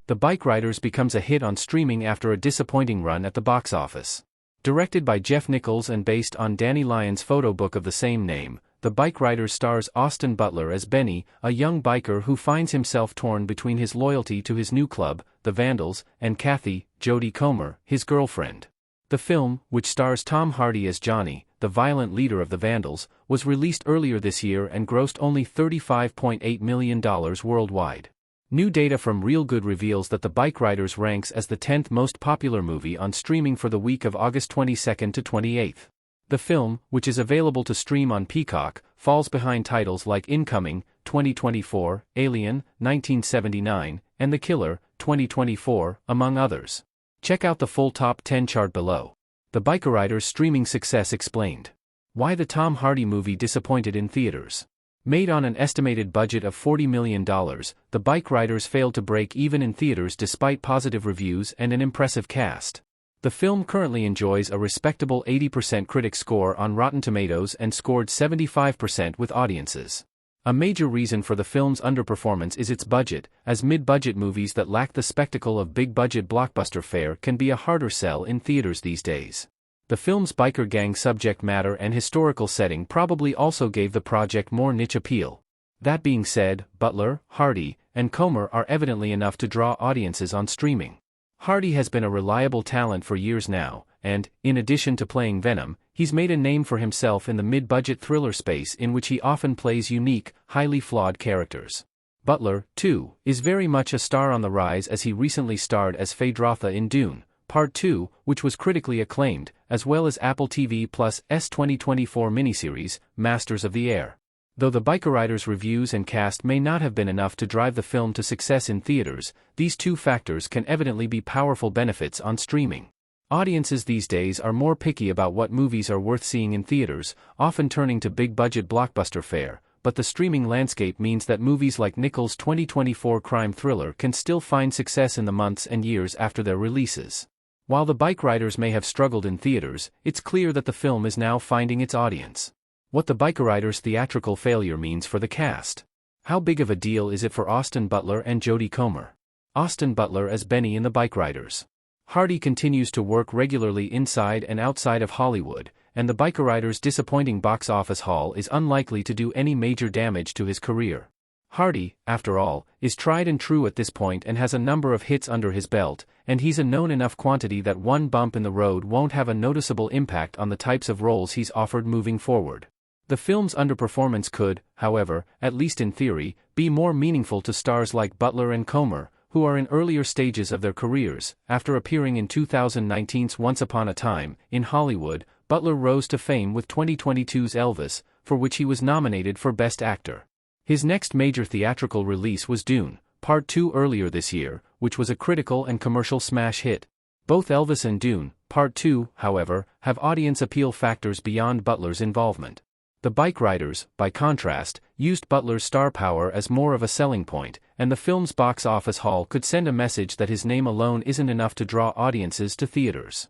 The Bike Riders becomes a hit on streaming after a disappointing run at the box office. Directed by Jeff Nichols and based on Danny Lyon's photo book of the same name, The Bike Riders stars Austin Butler as Benny, a young biker who finds himself torn between his loyalty to his new club, the Vandals, and Kathy, Jodie Comer, his girlfriend. The film, which stars Tom Hardy as Johnny, the violent leader of the Vandals, was released earlier this year and grossed only $35.8 million worldwide. New data from Real Good reveals that The Bike Riders ranks as the 10th most popular movie on streaming for the week of August 22nd to 28th. The film, which is available to stream on Peacock, falls behind titles like Incoming, 2024, Alien, 1979, and The Killer, 2024, among others. Check out the full top 10 chart below. The Bike Riders' streaming success explained. Why the Tom Hardy movie disappointed in theaters. Made on an estimated budget of $40 million, The Bike Riders failed to break even in theaters despite positive reviews and an impressive cast. The film currently enjoys a respectable 80% critic score on Rotten Tomatoes and scored 75% with audiences. A major reason for the film's underperformance is its budget, as mid-budget movies that lack the spectacle of big-budget blockbuster fare can be a harder sell in theaters these days. The film's biker gang subject matter and historical setting probably also gave the project more niche appeal. That being said, Butler, Hardy, and Comer are evidently enough to draw audiences on streaming. Hardy has been a reliable talent for years now, and, in addition to playing Venom, he's made a name for himself in the mid-budget thriller space in which he often plays unique, highly flawed characters. Butler, too, is very much a star on the rise as he recently starred as Phaedrotha in Dune, Part 2, which was critically acclaimed, as well as Apple TV Plus' 2024 miniseries, Masters of the Air. Though The Bike Riders' reviews and cast may not have been enough to drive the film to success in theaters, these two factors can evidently be powerful benefits on streaming. Audiences these days are more picky about what movies are worth seeing in theaters, often turning to big-budget blockbuster fare, but the streaming landscape means that movies like Nichols' 2024 crime thriller can still find success in the months and years after their releases. While The Bike Riders may have struggled in theaters, it's clear that the film is now finding its audience. What The Bike Riders' theatrical failure means for the cast. How big of a deal is it for Austin Butler and Jodie Comer? Austin Butler as Benny in The Bike Riders. Hardy continues to work regularly inside and outside of Hollywood, and The Bike Riders' disappointing box office haul is unlikely to do any major damage to his career. Hardy, after all, is tried and true at this point and has a number of hits under his belt, and he's a known enough quantity that one bump in the road won't have a noticeable impact on the types of roles he's offered moving forward. The film's underperformance could, however, at least in theory, be more meaningful to stars like Butler and Comer, who are in earlier stages of their careers. After appearing in 2019's Once Upon a Time in Hollywood, Butler rose to fame with 2022's Elvis, for which he was nominated for Best Actor. His next major theatrical release was Dune, Part 2 earlier this year, which was a critical and commercial smash hit. Both Elvis and Dune, Part 2, however, have audience appeal factors beyond Butler's involvement. The Bike Riders, by contrast, used Butler's star power as more of a selling point, and the film's box office haul could send a message that his name alone isn't enough to draw audiences to theaters.